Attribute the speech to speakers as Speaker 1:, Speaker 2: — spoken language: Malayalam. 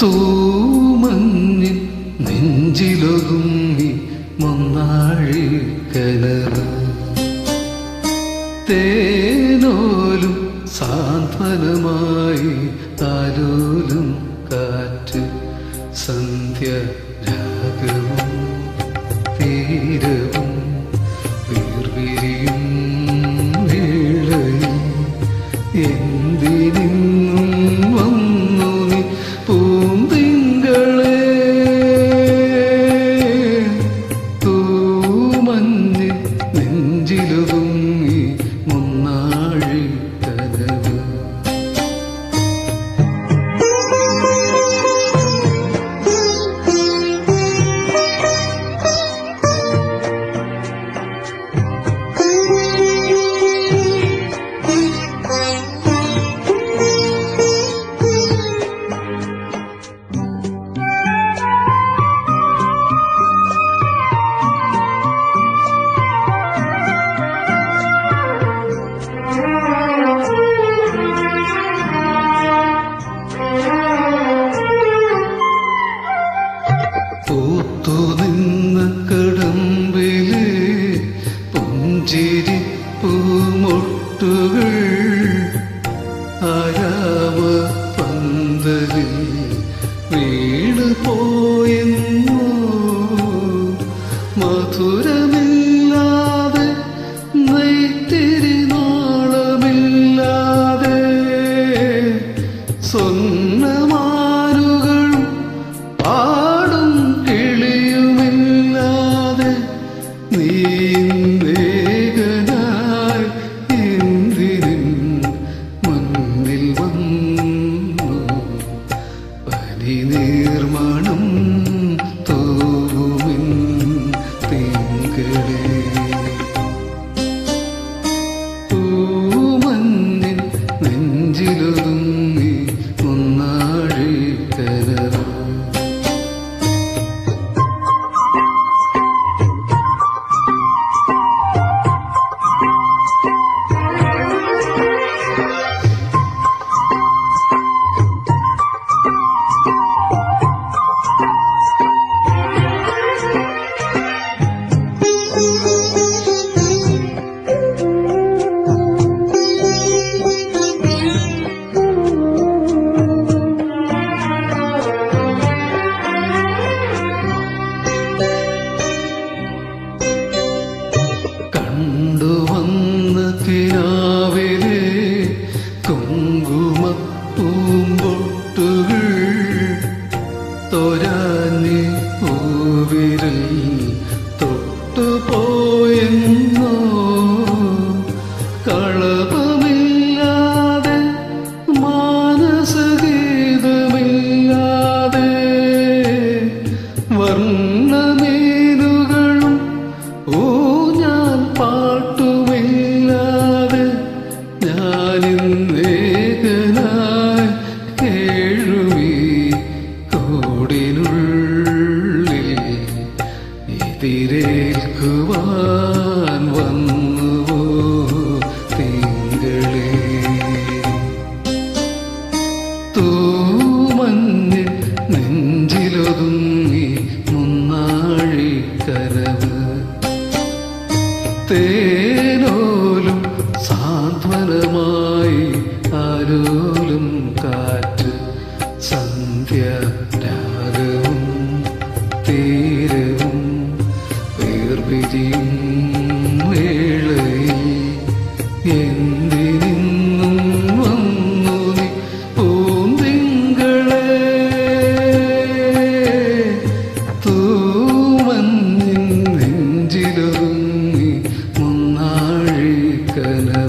Speaker 1: തൂമഞ്ഞിൻ നെഞ്ചിലൊതുങ്ങി മൊന്നാഴിക്കനവ് തേനോലും സാന്ത്വനമായി താലോലും കാറ്റ് സന്ധ്യ രാഗവും തീരവും വീർവിരിയും വേളയും എന്തിനിന്നും വന്നു നീ പൂന്തിങ്കളെ തൂമഞ്ഞിൻ നെഞ്ചിലൊതുങ്ങി മുന്നാഴിക്കനവ് പൂത്തുനിന്ന കടമ്പിലെ പുഞ്ചിരി പൂമൊട്ടുകൾ ആരാമ പന്തലിൽ വീണ് പോയെന്നോ മധുരമില്ലാതെ നെയ്ത്തിരി നാളമില്ലാതെ സ്വർണ്ണമാരുകളും പാടും കിളിയുമില്ലാതെ നീ വേഗനായി എന്തിനും മുന്നിൽ വന്നു പനി നീർമണം തൂമിൻ തിങ്കളേ പൂമഞ്ഞിൻ നെഞ്ചിലൊതുങ്ങി മുന്നാഴിക്കനവ് കണ്ടുവന്ന കിനാവിലെ കുങ്കുമപ്പൂമ്പൊട്ടുകൾ തൊരാഞ്ഞി പൂവിരൽ തൊട്ടുപോയെന്നോ കളഭമില്ലാതെ മാനസഗീതമില്ലാതെ വർണ്ണമീനുകളും ഊഞ്ഞാൽ പാട്ടുമില്ലാതെ ഞാനിന്നേകനായി കേഴുമീ കൂടിനുള്ളിൽ എതിരേൽക്കുവാൻ വന്നുവോ തിങ്കളേ തൂമഞ്ഞിൻ നെഞ്ചിലൊതുങ്ങി മുന്നാഴിക്കനവ് തേനോലും സാന്ത്വനമായി ആലോലും കാറ്റ് സന്ധ്യ രാഗവും തീരവും വേർപിരിയും വേളയിൽ എന്തിനിന്നും വന്നു നീ പൂന്തിങ്കളെ തൂമഞ്ഞിൻ നെഞ്ചിലൊതുങ്ങി മുന്നാഴിക്കനവ്